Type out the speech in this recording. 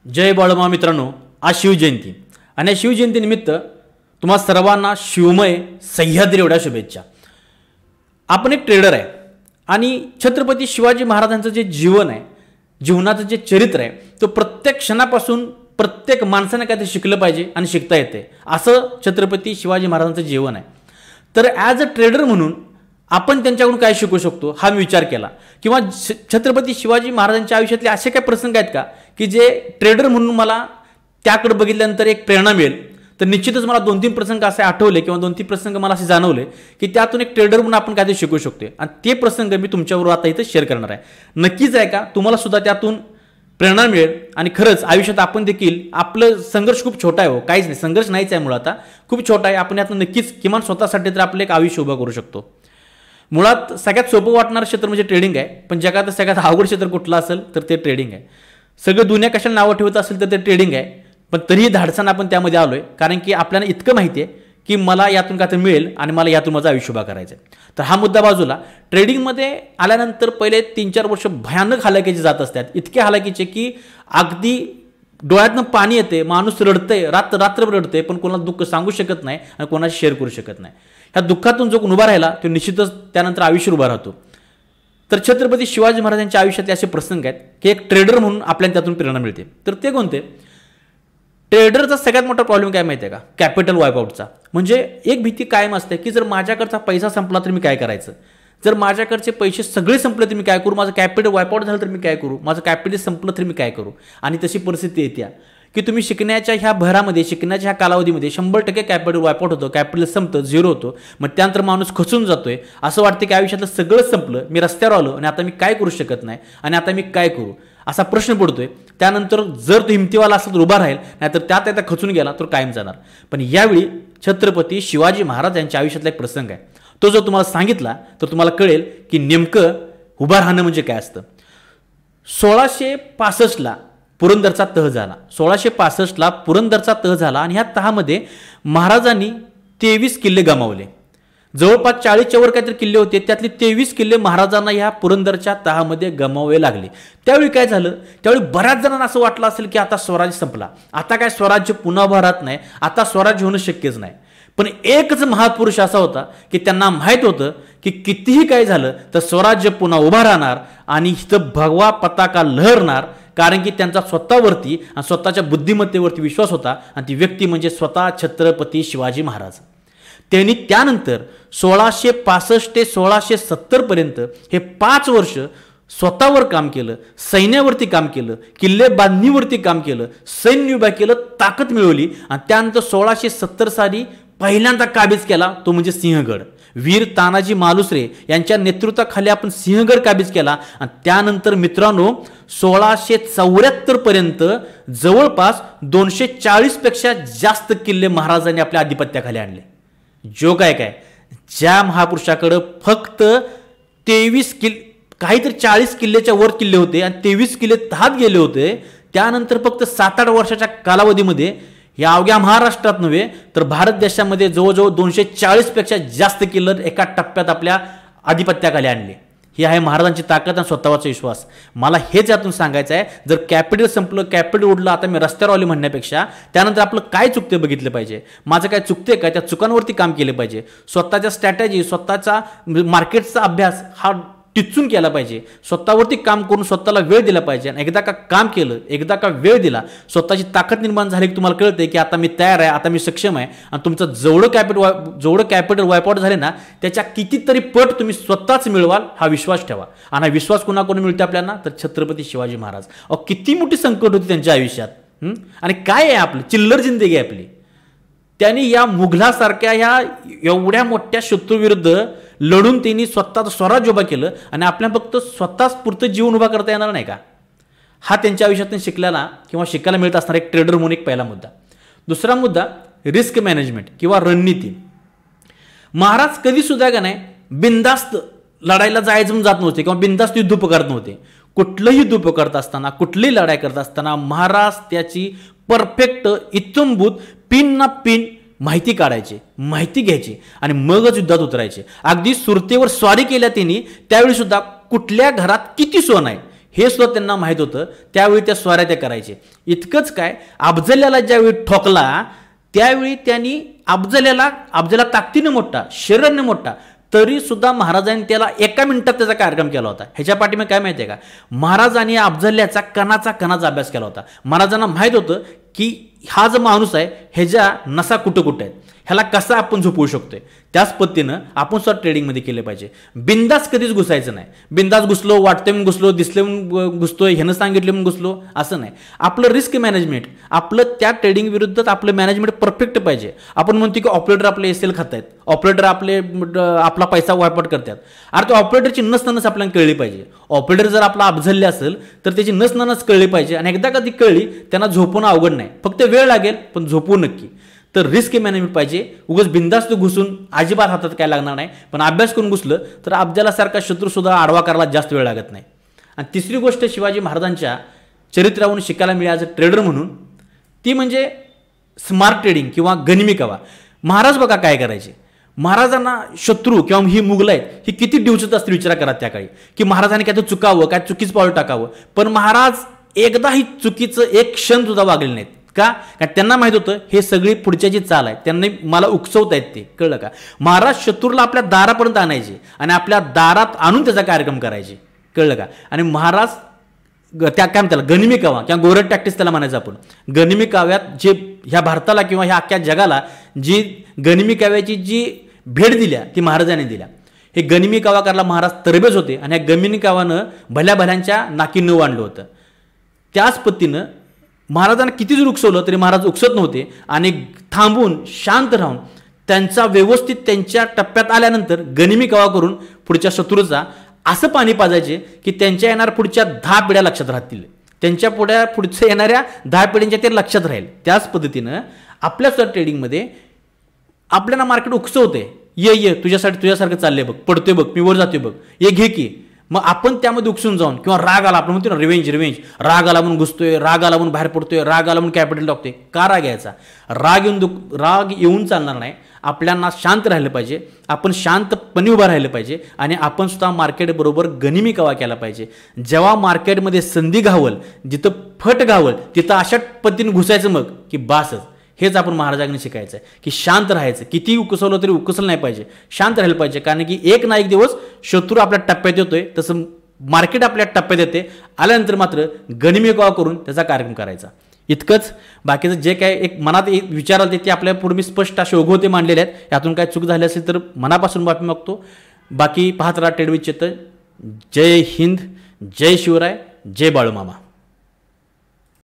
जय बाळमा मित्रांनो, आज शिवजयंती आणि या शिवजयंतीनिमित्त तुम्हा सर्वांना शिवमय सह्याद्री एवढ्या शुभेच्छा। आपण एक ट्रेडर आहे आणि छत्रपती शिवाजी महाराजांचं जे जीवन आहे, जीवनाचं जे चरित्र आहे, तो प्रत्येक क्षणापासून प्रत्येक माणसाने काहीतरी शिकलं पाहिजे आणि शिकता येते, असं छत्रपती शिवाजी महाराजांचं जीवन आहे। तर ॲज अ ट्रेडर म्हणून आपण त्यांच्याकडून काय शिकू शकतो हा मी विचार केला, किंवा छत्रपती शिवाजी महाराजांच्या आयुष्यातले असे काही प्रसंग आहेत का की जे ट्रेडर म्हणून मला त्याकडे बघितल्यानंतर एक प्रेरणा मिळेल। तर निश्चितच मला 2-3 प्रसंग असे आठवले किंवा 2-3 प्रसंग मला असे जाणवले की त्यातून एक ट्रेडर म्हणून आपण काहीतरी शिकू शकतो आणि ते प्रसंग मी तुमच्याबरोबर आता इथे शेअर करणार आहे। नक्कीच आहे का तुम्हाला सुद्धा त्यातून प्रेरणा मिळेल आणि खरंच आयुष्यात आपण देखील आपलं संघर्ष खूप छोटा आहे, हो काहीच नाही, संघर्ष नाहीच आहे, मुळात खूप छोटा आहे। आपण यातून नक्कीच किमान स्वतःसाठी तर आपलं एक आयुष्य उभं करू शकतो। मुळात सगळ्यात सोपं वाटणारं क्षेत्र म्हणजे ट्रेडिंग आहे, पण जगात सगळ्यात अवघड क्षेत्र कुठलं असेल तर ते ट्रेडिंग आहे। सगळं दुनिया कशाला नावं ठेवत असेल तर ते ट्रेडिंग आहे, पण तरीही धाडसानं आपण त्यामध्ये आलोय, कारण की आपल्याला इतकं माहिती आहे की मला यातून काहीतरी मिळेल आणि मला यातून माझं आयुष्य उभा करायचं आहे। तर हा मुद्दा बाजूला, ट्रेडिंगमध्ये आल्यानंतर पहिले 3-4 वर्ष भयानक हालाकीचे जात असतात, इतके हालाकीचे की अगदी डोळ्यातनं पाणी येते, माणूस रडतंय, रात्र रडतंय, पण कोणाला दुःख सांगू शकत नाही आणि कोणाशी शेअर करू शकत नाही। ह्या दुःखातून जो कोण उभा राहिला तो निश्चितच त्यानंतर आयुष्य उभा राहतो। तर छत्रपती शिवाजी महाराजांच्या आयुष्यातले असे प्रसंग आहेत की एक ट्रेडर म्हणून आपल्याला त्यातून प्रेरणा मिळते। तर ते कोणते? ट्रेडरचा सगळ्यात मोठा प्रॉब्लेम काय माहिती आहे का? कॅपिटल वाईपआउटचा। म्हणजे एक भीती कायम असते की जर माझ्याकडचा पैसा संपला तर मी काय करायचं, जर माझ्याकडचे पैसे सगळे संपले तर मी काय करू, माझं कॅपिटल वाईपआउट झालं तर मी काय करू, माझं कॅपिटल संपलं तर मी काय करू। आणि तशी परिस्थिती येते की तुम्ही शिकण्याच्या ह्या भरामध्ये, शिकण्याच्या ह्या कालावधीमध्ये 100% कॅपिटल वाईपआउट होतं, कॅपिटल संपतं, झिरो होतो। मग त्यानंतर माणूस खचून जातोय, असं वाटतं की आयुष्यातलं सगळं संपलं, मी रस्त्यावर आलो आणि आता मी काय करू शकत नाही आणि आता मी काय करू असा प्रश्न पडतोय। त्यानंतर जर तो हिमतीवाला असला तर उभा राहील, नाहीतर त्यात खचून गेला तर कायम जाणार। पण यावेळी छत्रपती शिवाजी महाराज यांच्या आयुष्यातला एक प्रसंग आहे, तो जर तुम्हाला सांगितला तर तुम्हाला कळेल की नेमकं उभा राहणं म्हणजे काय असतं। 1665ला पुरंदरचा तह झाला, 1665ला पुरंदरचा तह झाला आणि ह्या तहामध्ये महाराजांनी 23 किल्ले गमावले। जवळपास 40च्या वर काहीतरी किल्ले होते, त्यातले 23 किल्ले महाराजांना ह्या पुरंदरच्या तहामध्ये गमावे लागले। त्यावेळी काय झालं, त्यावेळी बऱ्याच जणांना असं वाटलं असेल की आता स्वराज्य संपला, आता काय स्वराज्य पुन्हा उभा राहत नाही, आता स्वराज्य होणं शक्यच नाही। पण एकच महापुरुष असा होता की त्यांना माहीत होतं की कितीही काय झालं तर स्वराज्य पुन्हा उभा राहणार आणि इथं भगवा पताका लहरणार, कारण की त्यांचा स्वतःवरती आणि स्वतःच्या बुद्धिमत्तेवरती विश्वास होता आणि ती व्यक्ती म्हणजे स्वतः छत्रपती शिवाजी महाराज। त्यांनी त्यानंतर 1665 ते 1670 पर्यंत हे 5 वर्ष स्वतःवर काम केलं, सैन्यावरती काम केलं, किल्ले बांधणीवरती काम केलं, सैन्य उभा केलं, ताकद मिळवली आणि त्यानंतर 1670 साली पहिल्यांदा काबीज केला, तो म्हणजे सिंहगड। वीर तानाजी मालुसरे यांच्या नेतृत्वाखाली आपण सिंहगड काबीज केला आणि त्यानंतर मित्रांनो 1674 पर्यंत जवळपास 240 पेक्षा जास्त किल्ले महाराजांनी आपल्या आधिपत्याखाली आणले। जो काय ज्या महापुरुषाकडे फक्त 23 किल्ले, काहीतरी 40 किल्ल्याच्या वर किल्ले होते आणि 23 किल्ले तहात गेले होते, त्यानंतर फक्त 7-8 वर्षाच्या कालावधीमध्ये या अवघ्या महाराष्ट्रात नव्हे तर भारत देशामध्ये जवळजवळ 240 पेक्षा जास्त किल्ले एका टप्प्यात आपल्या आधिपत्याखाली आणले। ही आहे महाराजांची ताकद आणि स्वतःचा विश्वास। मला हेच यातून सांगायचं आहे, जर कॅपिटल संपलं, कॅपिटल उडलं, आता मी रस्त्यावर आलो म्हणण्यापेक्षा त्यानंतर आपलं काय चुकते बघितलं पाहिजे, माझं काय चुकते काय, त्या चुकांवरती काम केलं पाहिजे, स्वतःच्या स्ट्रॅटेजी, स्वतःचा मार्केटचा अभ्यास हा टिचून केला पाहिजे, स्वतःवरती काम करून स्वतःला वेळ दिला पाहिजे। आणि एकदा का काम केलं, एकदा का वेळ दिला, स्वतःची ताकद निर्माण झाली की तुम्हाला कळते की आता मी तयार आहे, आता मी सक्षम आहे आणि तुमचं जेवढं कॅपिटल वाईपआउट झाले ना त्याच्या कितीतरी पट तुम्ही स्वतःच मिळवाल, हा विश्वास ठेवा। आणि विश्वास कोणाकडून मिळते आपल्याला तर छत्रपती शिवाजी महाराज। किती मोठी संकट होती त्यांच्या आयुष्यात आणि काय आहे आपली चिल्लर जिंदगी आहे आपली। त्यांनी या मुघलासारख्या ह्या एवढ्या मोठ्या शत्रूविरुद्ध लढून त्यांनी स्वतःचं स्वराज्य उभा केलं आणि आपल्याला फक्त स्वतःच पुरतं जीवन उभा करता येणार नाही का, हा त्यांच्या आयुष्यातून शिकल्याला किंवा शिकायला मिळत असणारा एक ट्रेडर म्हणून एक पहिला मुद्दा। दुसरा मुद्दा रिस्क मॅनेजमेंट किंवा रणनीती। महाराज कधी सुद्धा का नाही बिनधास्त लढायला जायचं म्हणून जात नव्हते किंवा बिनधास्त युद्ध पुकारत नव्हते। कुठलंही युद्ध पुकारत असताना, कुठलीही लढाई करत असताना महाराज त्याची परफेक्ट इत्तंभूत पिन ना पिन माहिती काढायची, माहिती घ्यायची आणि मगच युद्धात उतरायचे। अगदी सुरतेवर स्वारी केल्या त्यांनी, त्यावेळी सुद्धा कुठल्या घरात किती सोनं आहे हे सुद्धा त्यांना माहीत होतं. त्यावेळी त्या स्वाऱ्या त्या करायचे. इतकंच काय, अफजल्याला ज्यावेळी ठोकला त्यावेळी त्यांनी अफजला ताकदीनं मोठा, शरीराने मोठा, तरी सुद्धा महाराजांनी त्याला एका मिनिटात त्याचा कार्यक्रम केला होता. ह्याच्या पाठीमागे काय माहिती आहे का, महाराजांनी अफजल्याचा कणाचा अभ्यास केला होता. महाराजांना माहीत होतं की हा जो माणूस आहे ह्याच्या नसा कुठं कुठं आहेत, ह्याला कसा आपण झोपवू शकतोय. त्याच पद्धतीनं आपण सुद्धा ट्रेडिंगमध्ये केले पाहिजे. बिंदास कधीच घुसायचं नाही. बिंदास घुसलो, वाटतंय म्हणून घुसलो, दिसले म्हणून घुसतोय, ह्यानं सांगितले म्हणून घुसलो, असं नाही. आपलं रिस्क मॅनेजमेंट, आपलं त्या ट्रेडिंग विरुद्ध आपलं मॅनेजमेंट परफेक्ट पाहिजे. आपण म्हणतो की ऑपरेटर आपले एसएल खात आहेत, ऑपरेटर आपला पैसा वायपट करतात. अरे तो ऑपरेटरची नस आपल्याला कळली पाहिजे. ऑपरेटर जर आपला अफजल्ले असेल तर त्याची नस कळली पाहिजे. आणि एकदा कधी कळली त्यांना झोपवणं अवघड नाही, फक्त वेळ लागेल पण झोपवू नक्की. तर रिस्क मॅनेजमेंट पाहिजे. उगाच बिंदास्त घुसून अजिबात हातात काय लागणार नाही, पण अभ्यास करून घुसलं तर अफजलासारखा शत्रूसुद्धा आडवा करायला जास्त वेळ लागत नाही. आणि तिसरी गोष्ट शिवाजी महाराजांच्या चरित्रावरून शिकायला मिळाली ॲज अ ट्रेडर म्हणून, ती म्हणजे स्मार्ट ट्रेडिंग किंवा गनिमी कावा. महाराज बघा काय करायचे. महाराजांना शत्रू किंवा ही मुघल आहेत ही किती डिवचत असतील विचार करा त्या काळी, की महाराजांनी काय तर चुकावं, काय चुकीचं पाऊल टाकावं, पण महाराज एकदाही चुकीचं एक क्षण सुद्धा वागले नाहीत. का? कारण त्यांना माहित होतं हे सगळी पुढच्या जी चाल आहे त्यांनी मला उकसवता येत, ते कळलं का. महाराज शत्रूला आपल्या दारापर्यंत आणायचे आणि आपल्या दारात आणून त्याचा कार्यक्रम करायचे, कळलं का. आणि महाराज त्या काय म्हणतात गनिमी कावा किंवा गोरट टॅक्टिस त्याला म्हणायचं आपण. गनिमी काव्यात जे ह्या भारताला किंवा ह्या अख्ख्या जगाला जी गनिमी काव्याची जी भेट दिल्या ती महाराजांनी दिल्या. हे गनिमी कावा करायला महाराज तरबेज होते आणि या गनिमी कावानं भल्या भल्यांच्या नाकी न वाढलं होतं. त्याच पद्धतीनं महाराजांना किती जर उकसवलं तरी महाराज उकसत नव्हते आणि थांबून शांत राहून त्यांचा व्यवस्थित त्यांच्या टप्प्यात आल्यानंतर गनिमी कावा करून पुढच्या शत्रूचा असं पाणी पाजायचे की त्यांच्या येणाऱ्या पुढच्या 10 पिढ्या लक्षात राहतील, त्यांच्या पुढच्या येणाऱ्या 10 पिढ्यांच्या ते लक्षात राहील. त्याच पद्धतीनं आपल्या सुद्धा ट्रेडिंगमध्ये आपल्याला मार्केट उकसवते, ये तुझ्यासारखं चाललंय बघ, पडतोय बघ, मी वर जातोय बघ, ये घे की. मग आपण त्यामध्ये उकसून जाऊन किंवा राग आला, आपण म्हणतो ना रिवेंज, राग आला म्हणून घुसतोय, राग आला म्हणून बाहेर पडतोय, राग आला म्हणून कॅपिटल टाकतोय. का राग यायचा? राग येऊन चालणार नाही. आपल्याला शांत राहिलं पाहिजे, आपण शांतपणे उभं राहिलं पाहिजे आणि आपण सुद्धा मार्केटबरोबर गनिमी कावा केला पाहिजे. जेव्हा मार्केटमध्ये संधी घावल, जिथं फट घावल तिथं अशा पद्धतीने घुसायचं मग की बासच. हेच आपण महाराजांनी शिकायचं आहे की शांत राहायचं. किती उकसवलं तरी उकसलं नाही पाहिजे, शांत राहिलं पाहिजे. कारण की एक ना एक दिवस शत्रू आपल्या टप्प्यात येतोय, तसं मार्केट आपल्या टप्प्यात येते. आल्यानंतर मात्र गनिमी कावा करून त्याचा कार्यक्रम करायचा. इतकंच. बाकीचं जे काय एक मनात विचार आले ते आपल्या पूर्वी मी स्पष्ट असे ओघवते मांडलेले आहेत. यातून काय चूक झाली असेल तर मनापासून माफी मागतो. बाकी पाहत राहा ट्रेड विथ चेतन. जय हिंद, जय शिवराय, जय बाळूमामा.